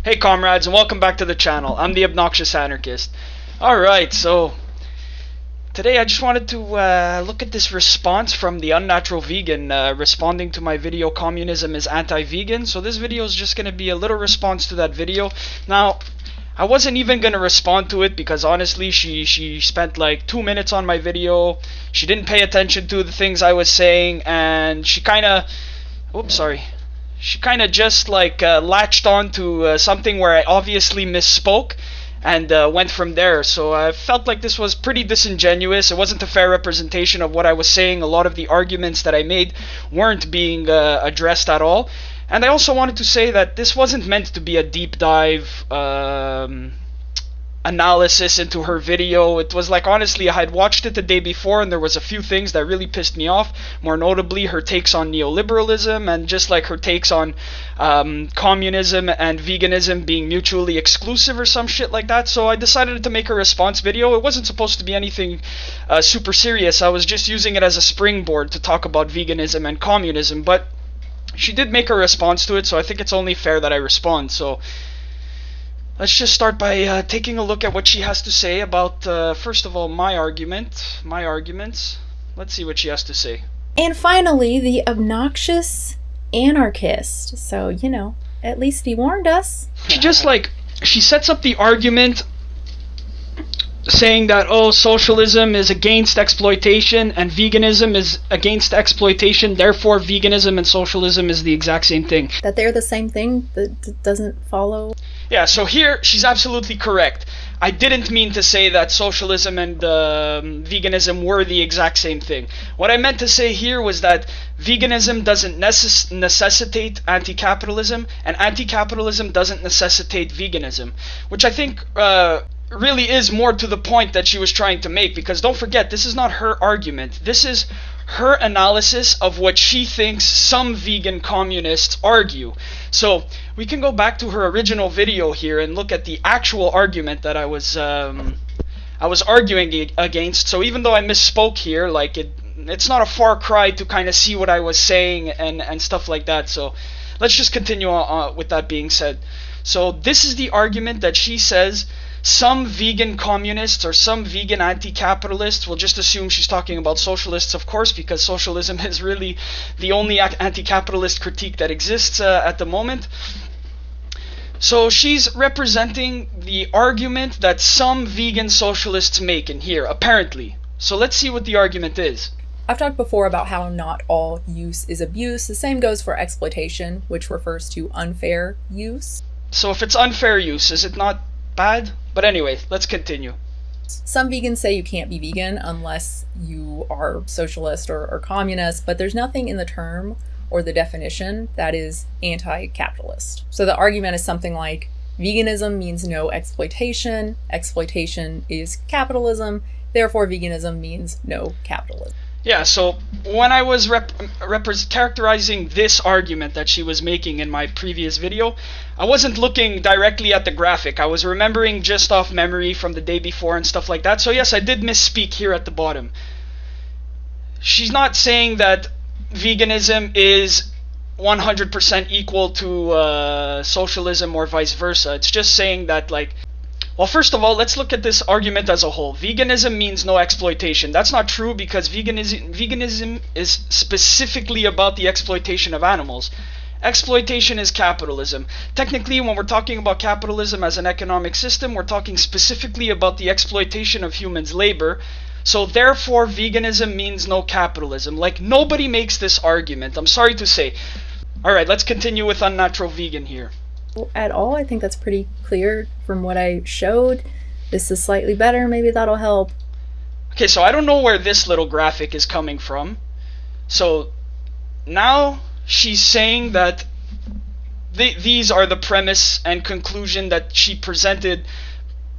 Hey comrades, and welcome back to the channel. I'm the Obnoxious Anarchist. Alright, so today I just wanted to look at this response from the Unnatural Vegan responding to my video Communism is Anti-Vegan. So this video is just going to be a little response to that video. Now, I wasn't even going to respond to it because honestly she spent like 2 minutes on my video. She didn't pay attention to the things I was saying, and she kind of just like latched on to something where I obviously misspoke and went from there. So I felt like this was pretty disingenuous. It wasn't a fair representation of what I was saying. A lot of the arguments that I made weren't being addressed at all. And I also wanted to say that this wasn't meant to be a deep dive analysis into her video. It was like, honestly, I had watched it the day before and there was a few things that really pissed me off, more notably her takes on neoliberalism and just like her takes on communism and veganism being mutually exclusive or some shit like that. So I decided to make a response video. It wasn't supposed to be anything super serious. I was just using it as a springboard to talk about veganism and communism, but she did make a response to it, so I think it's only fair that I respond. So let's just start by taking a look at what she has to say about, first of all, my arguments. Let's see what she has to say. And finally, the obnoxious anarchist. So, you know, at least he warned us. She sets up the argument saying that, oh, socialism is against exploitation and veganism is against exploitation, therefore veganism and socialism is the exact same thing. That they're the same thing? That doesn't follow? Yeah, so here she's absolutely correct. I didn't mean to say that socialism and veganism were the exact same thing. What I meant to say here was that veganism doesn't necessitate anti-capitalism, and anti-capitalism doesn't necessitate veganism, which I think really is more to the point that she was trying to make, because don't forget, this is not her argument. This is her analysis of what she thinks some vegan communists argue. So we can go back to her original video here and look at the actual argument that I was arguing against. So even though I misspoke here, like it's not a far cry to kind of see what I was saying and stuff like that. So let's just continue on with that being said. So this is the argument that she says some vegan communists or some vegan anti-capitalists, we'll just assume she's talking about socialists, of course, because socialism is really the only anti-capitalist critique that exists at the moment. So she's representing the argument that some vegan socialists make in here, apparently. So let's see what the argument is. I've talked before about how not all use is abuse. The same goes for exploitation, which refers to unfair use. So if it's unfair use, is it not bad? But anyway, let's continue. Some vegans say you can't be vegan unless you are socialist or communist, but there's nothing in the term or the definition that is anti-capitalist. So the argument is something like, veganism means no exploitation, exploitation is capitalism, therefore veganism means no capitalism. Yeah, so when I was characterizing this argument that she was making in my previous video, I wasn't looking directly at the graphic. I was remembering just off memory from the day before and stuff like that. So yes, I did misspeak here at the bottom. She's not saying that veganism is 100% equal to socialism or vice versa. It's just saying that, like, well, first of all, let's look at this argument as a whole. Veganism means no exploitation. That's not true, because veganism is specifically about the exploitation of animals. Exploitation is capitalism. Technically, when we're talking about capitalism as an economic system, we're talking specifically about the exploitation of humans' labor. So therefore, veganism means no capitalism. Like, nobody makes this argument, I'm sorry to say. Alright, let's continue with Unnatural Vegan here. At all, I think that's pretty clear from what I showed. This is slightly better, maybe that'll help. Okay, so I don't know where this little graphic is coming from. So now she's saying that these are the premise and conclusion that she presented,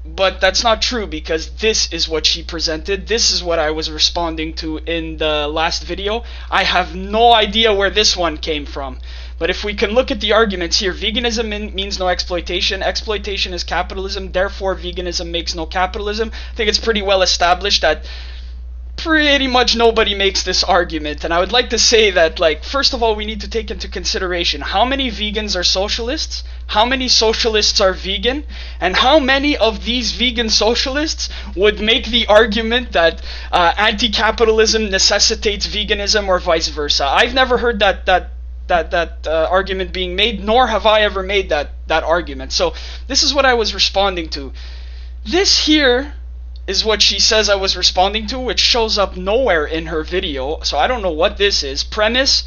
but that's not true, because this is what she presented. This is what I was responding to in the last video. I have no idea where this one came from. But if we can look at the arguments here, veganism means no exploitation, exploitation is capitalism, therefore veganism makes no capitalism. I think it's pretty well established that pretty much nobody makes this argument. And I would like to say that, like, first of all, we need to take into consideration how many vegans are socialists, how many socialists are vegan, and how many of these vegan socialists would make the argument that anti-capitalism necessitates veganism or vice versa. I've never heard that argument being made, nor have I ever made that argument. So this is what I was responding to. This here is what she says I was responding to, which shows up nowhere in her video, so I don't know what this is. Premise: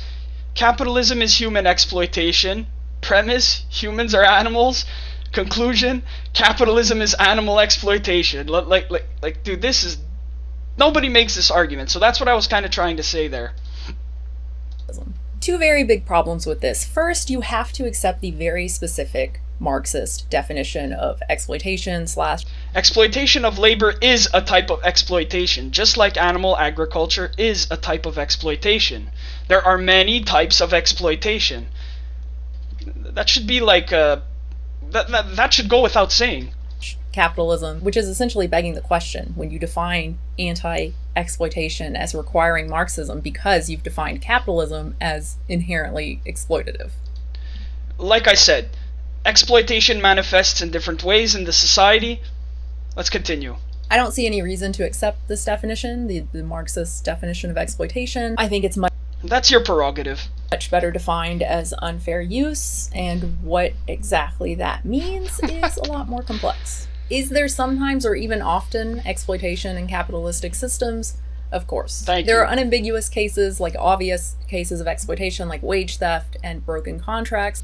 capitalism is human exploitation. Premise: humans are animals. Conclusion: capitalism is animal exploitation. Like, dude, this is... Nobody makes this argument, so that's what I was kind of trying to say there. Two very big problems with this. First, you have to accept the very specific Marxist definition of exploitation / exploitation of labor is a type of exploitation, just like animal agriculture is a type of exploitation. There are many types of exploitation. That should be like that should go without saying. Capitalism, which is essentially begging the question when you define anti-exploitation as requiring Marxism because you've defined capitalism as inherently exploitative. Like I said, exploitation manifests in different ways in the society. Let's continue. I don't see any reason to accept this definition, the Marxist definition of exploitation. I think it's That's your prerogative. Much better defined as unfair use, and what exactly that means is a lot more complex. Is there sometimes or even often exploitation in capitalistic systems? Of course. There are unambiguous cases, like obvious cases of exploitation, like wage theft and broken contracts.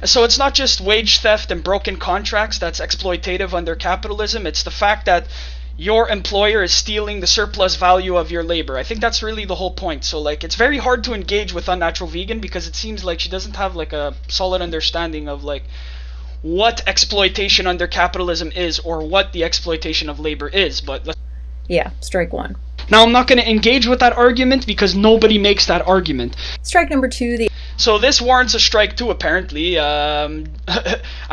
So it's not just wage theft and broken contracts that's exploitative under capitalism, it's the fact that your employer is stealing the surplus value of your labor. I think that's really the whole point. So, like, it's very hard to engage with Unnatural Vegan because it seems like she doesn't have, like, a solid understanding of, like, what exploitation under capitalism is or what the exploitation of labor is. But yeah, strike one. Now, I'm not going to engage with that argument because nobody makes that argument. Strike number two, So this warrants a strike two, apparently. I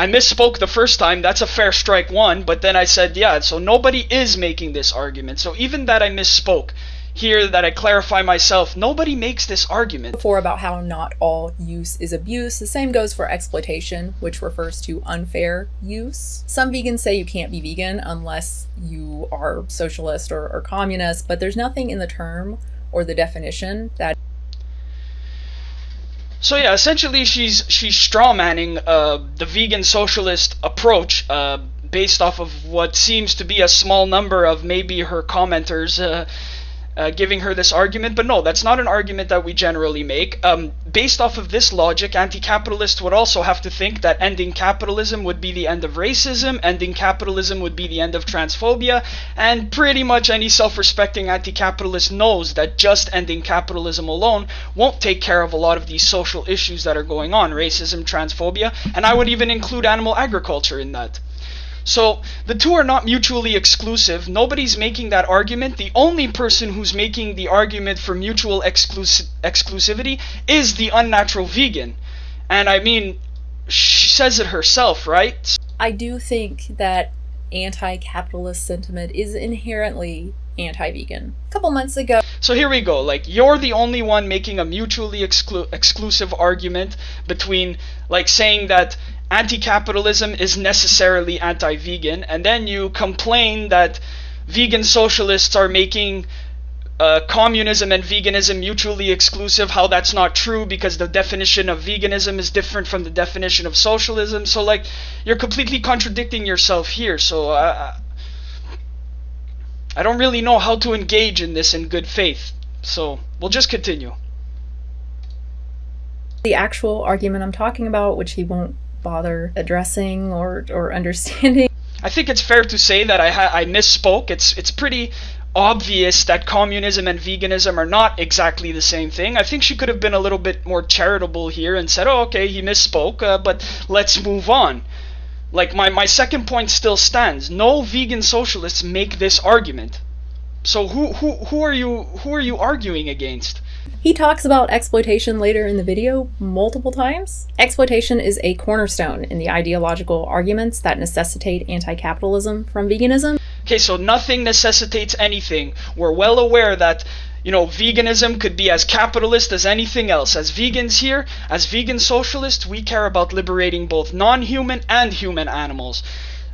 misspoke the first time. That's a fair strike one. But then I said, yeah, so nobody is making this argument. So even that I misspoke, here that I clarify myself, nobody makes this argument. Before about how not all use is abuse. The same goes for exploitation, which refers to unfair use. Some vegans say you can't be vegan unless you are socialist or communist, but there's nothing in the term or the definition that... So yeah, essentially she's strawmanning the vegan-socialist approach based off of what seems to be a small number of maybe her commenters giving her this argument. But no, that's not an argument that we generally make. Based off of this logic, anti-capitalists would also have to think that ending capitalism would be the end of racism, ending capitalism would be the end of transphobia, and pretty much any self-respecting anti-capitalist knows that just ending capitalism alone won't take care of a lot of these social issues that are going on, racism, transphobia, and I would even include animal agriculture in that. So the two are not mutually exclusive. Nobody's making that argument. The only person who's making the argument for mutual exclusivity is the Unnatural Vegan. And I mean, she says it herself, right? I do think that anti-capitalist sentiment is inherently anti-vegan. A couple months ago. So here we go. Like, you're the only one making a mutually exclusive argument between, like, saying that anti-capitalism is necessarily anti-vegan, and then you complain that vegan socialists are making communism and veganism mutually exclusive, how that's not true because the definition of veganism is different from the definition of socialism. So, like, you're completely contradicting yourself here. So I don't really know how to engage in this in good faith. So we'll just continue. The actual argument I'm talking about, which he won't bother addressing or understanding. I think it's fair to say that I misspoke. It's pretty obvious that communism and veganism are not exactly the same thing. I think she could have been a little bit more charitable here and said, oh, okay, he misspoke, but let's move on. Like, my second point still stands. No vegan socialists make this argument. So who are you arguing against? He talks about exploitation later in the video multiple times. Exploitation is a cornerstone in the ideological arguments that necessitate anti-capitalism from veganism. Okay, so nothing necessitates anything. We're well aware that, veganism could be as capitalist as anything else. As vegans here, as vegan socialists, we care about liberating both non-human and human animals.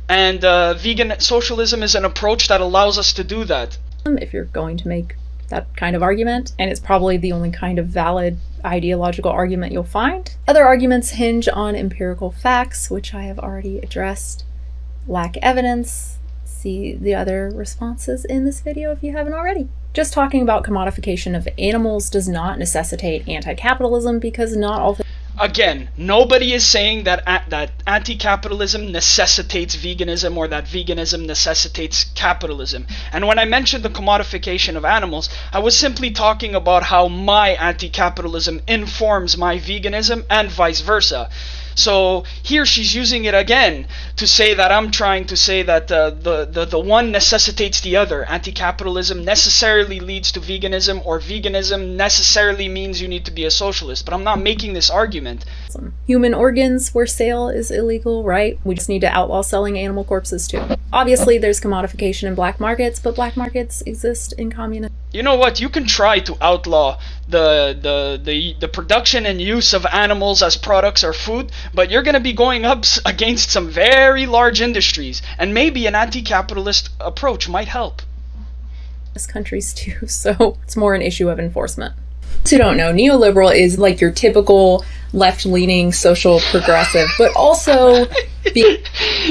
And vegan socialism is an approach that allows us to do that. If you're going to make that kind of argument, and it's probably the only kind of valid ideological argument you'll find. Other arguments hinge on empirical facts, which I have already addressed, lack evidence. See the other responses in this video if you haven't already. Just talking about commodification of animals does not necessitate anti-capitalism, because not all Again, nobody is saying that anti-capitalism necessitates veganism or that veganism necessitates capitalism. And when I mentioned the commodification of animals, I was simply talking about how my anti-capitalism informs my veganism and vice versa. So here she's using it again to say that I'm trying to say that the one necessitates the other. Anti-capitalism necessarily leads to veganism, or veganism necessarily means you need to be a socialist. But I'm not making this argument. Human organs where sale is illegal, right? We just need to outlaw selling animal corpses too. Obviously there's commodification in black markets, but black markets exist in communism. You know what? You can try to outlaw the production and use of animals as products or food, but you're going to be going up against some very large industries, and maybe an anti-capitalist approach might help. Countries too, so it's more an issue of enforcement. So you don't know, neoliberal is like your typical left-leaning social progressive, but also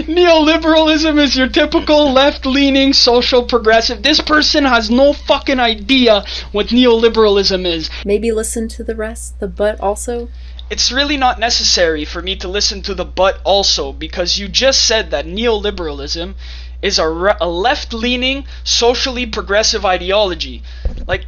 neoliberalism is your typical left-leaning social progressive. This person has no fucking idea what neoliberalism is. Maybe listen to the rest, the but also. It's really not necessary for me to listen to the but also, because you just said that neoliberalism is a left-leaning, socially progressive ideology. Like,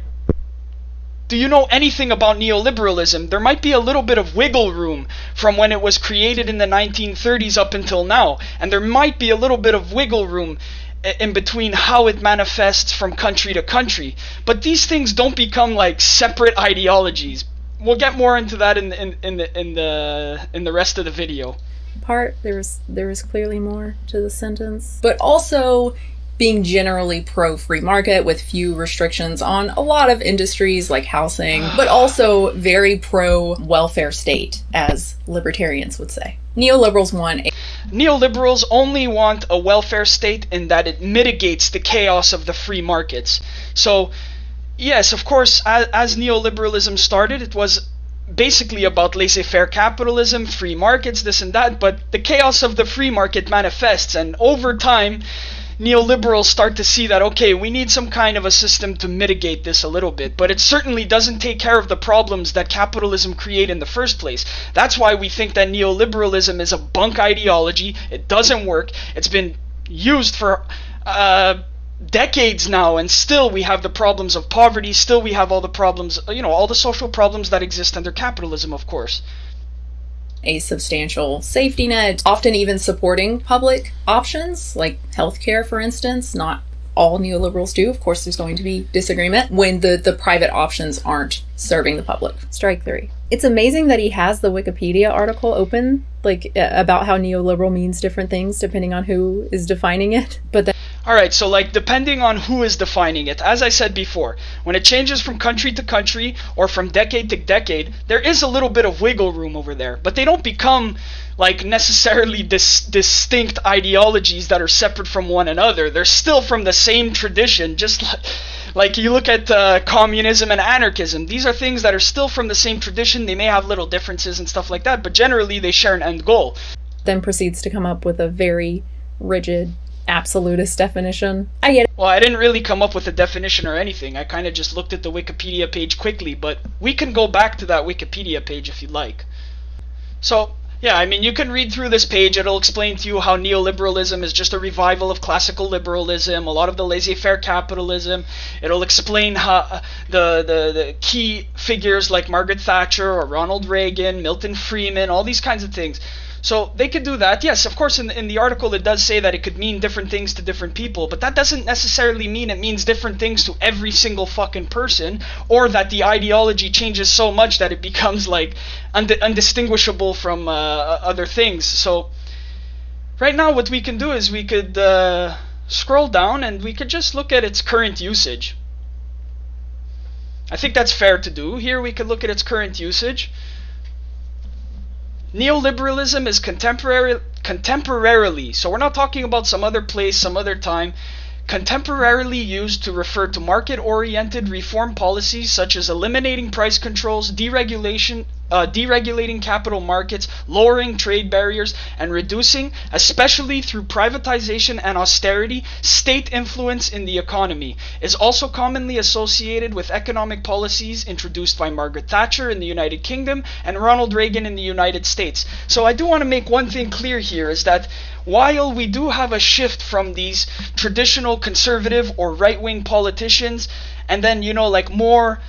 do you know anything about neoliberalism? There might be a little bit of wiggle room from when it was created in the 1930s up until now, and there might be a little bit of wiggle room in between how it manifests from country to country. But these things don't become like separate ideologies. We'll get more into that in the rest of the video. There was clearly more to the sentence, but also being generally pro-free market with few restrictions on a lot of industries like housing, but also very pro-welfare state, as libertarians would say. Neoliberals only want a welfare state in that it mitigates the chaos of the free markets. So, yes, of course, as neoliberalism started, it was basically about laissez-faire capitalism, free markets, this and that, but the chaos of the free market manifests, and over time, neoliberals start to see that, okay, we need some kind of a system to mitigate this a little bit, but it certainly doesn't take care of the problems that capitalism create in the first place. That's why we think that neoliberalism is a bunk ideology. It doesn't work. It's been used for decades now, and still we have the problems of poverty, still we have all the problems, all the social problems that exist under capitalism, of course. A substantial safety net, often even supporting public options like healthcare, for instance. Not all neoliberals do. Of course, there's going to be disagreement when the private options aren't serving the public. Strike 3. It's amazing that he has the Wikipedia article open, like about how neoliberal means different things depending on who is defining it. But then Alright, so like depending on who is defining it, as I said before, when it changes from country to country or from decade to decade, there is a little bit of wiggle room over there, but they don't become like necessarily distinct ideologies that are separate from one another. They're still from the same tradition, just like you look at communism and anarchism. These are things that are still from the same tradition. They may have little differences and stuff like that, but generally they share an end goal. Then proceeds to come up with a very rigid absolutist definition. I get it. Well, I didn't really come up with a definition or anything. I kind of just looked at the Wikipedia page quickly, but we can go back to that Wikipedia page if you'd like. So, yeah, I mean, you can read through this page. It'll explain to you how neoliberalism is just a revival of classical liberalism, a lot of the laissez-faire capitalism. It'll explain how the key figures like Margaret Thatcher or Ronald Reagan, Milton Friedman, all these kinds of things. So they could do that. Yes, of course, in the article it does say that it could mean different things to different people, but that doesn't necessarily mean it means different things to every single fucking person, or that the ideology changes so much that it becomes like undistinguishable from other things. So right now what we can do is we could scroll down and we could just look at its current usage. I think that's fair to do. Here we could look at its current usage. Neoliberalism is contemporarily, so we're not talking about some other place, some other time, contemporarily used to refer to market-oriented reform policies such as eliminating price controls, deregulating capital markets, lowering trade barriers, and reducing, especially through privatization and austerity, state influence in the economy. Is also commonly associated with economic policies introduced by Margaret Thatcher in the United Kingdom and Ronald Reagan in the United States. So I do want to make one thing clear here, is that while we do have a shift from these traditional conservative or right-wing politicians, and then, like more,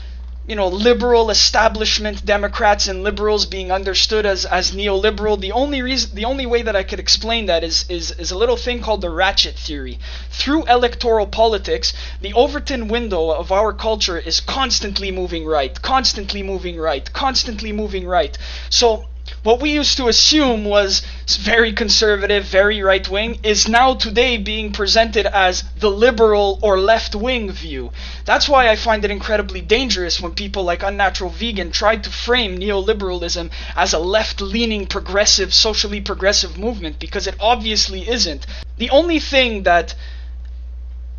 liberal establishment Democrats and liberals being understood as neoliberal, the only way that I could explain that is a little thing called the ratchet theory. Through electoral politics, the Overton window of our culture is constantly moving right, constantly moving right, constantly moving right. So what we used to assume was very conservative, very right-wing, is now today being presented as the liberal or left-wing view. That's why I find it incredibly dangerous when people like Unnatural Vegan try to frame neoliberalism as a left-leaning, progressive, socially progressive movement, because it obviously isn't. The only thing that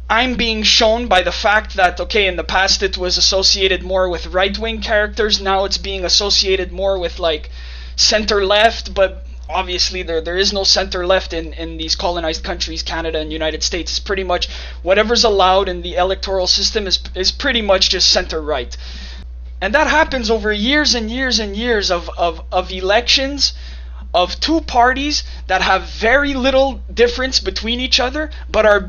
I'm being shown by the fact that, okay, in the past it was associated more with right-wing characters, now it's being associated more with, like, center-left, but obviously there is no center-left in these colonized countries, Canada and United States. It's pretty much whatever's allowed in the electoral system is pretty much just center-right. And that happens over years and years and years of elections of two parties that have very little difference between each other, but are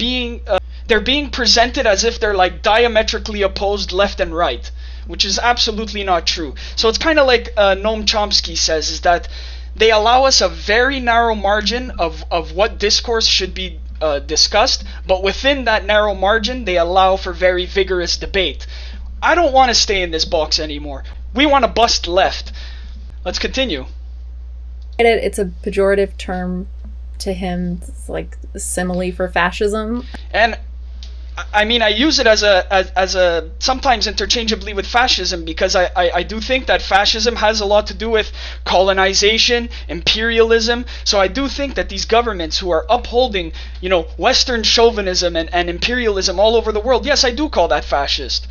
they're being presented as if they're like diametrically opposed left and right, which is absolutely not true. So it's kind of like Noam Chomsky says, is that they allow us a very narrow margin of what discourse should be discussed, but within that narrow margin, they allow for very vigorous debate. I don't want to stay in this box anymore. We want to bust left. Let's continue. It's a pejorative term to him. It's like a simile for fascism. And I mean, I use it as a sometimes interchangeably with fascism, because I do think that fascism has a lot to do with colonization, imperialism. So I do think that these governments who are upholding, Western chauvinism and imperialism all over the world, yes, I do call that fascist.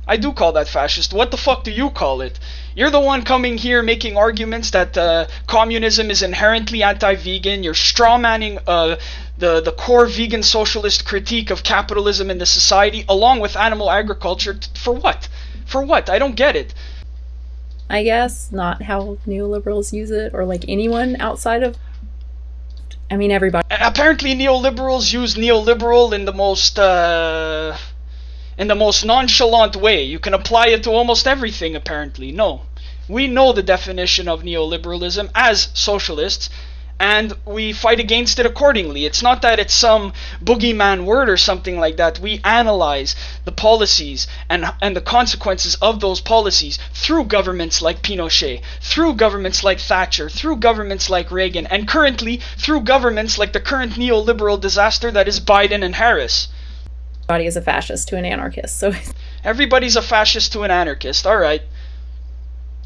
I do call that fascist. What the fuck do you call it? You're the one coming here making arguments that communism is inherently anti-vegan. You're strawmanning the core vegan socialist critique of capitalism in the society, along with animal agriculture. For what? For what? I don't get it. I guess not how neoliberals use it, or like anyone outside of... I mean, everybody. Apparently neoliberals use neoliberal in the most nonchalant way. You can apply it to almost everything, apparently. No. We know the definition of neoliberalism as socialists, and we fight against it accordingly. It's not that it's some boogeyman word or something like that. We analyze the policies and the consequences of those policies through governments like Pinochet, through governments like Thatcher, through governments like Reagan, and currently through governments like the current neoliberal disaster that is Biden and Harris. Everybody is a fascist to an anarchist, so everybody's a fascist to an anarchist. All right.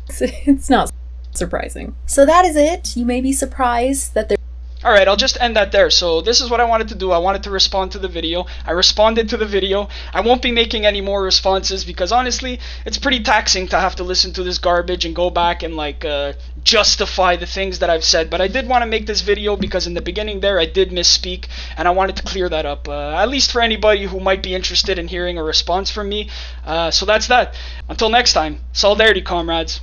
It's not surprising. So that is it. You may be surprised that there... Alright, I'll just end that there. So this is what I wanted to do. I wanted to respond to the video. I responded to the video. I won't be making any more responses because honestly, it's pretty taxing to have to listen to this garbage and go back and justify the things that I've said. But I did want to make this video because in the beginning there I did misspeak, and I wanted to clear that up, at least for anybody who might be interested in hearing a response from me. So that's that. Until next time, solidarity, comrades.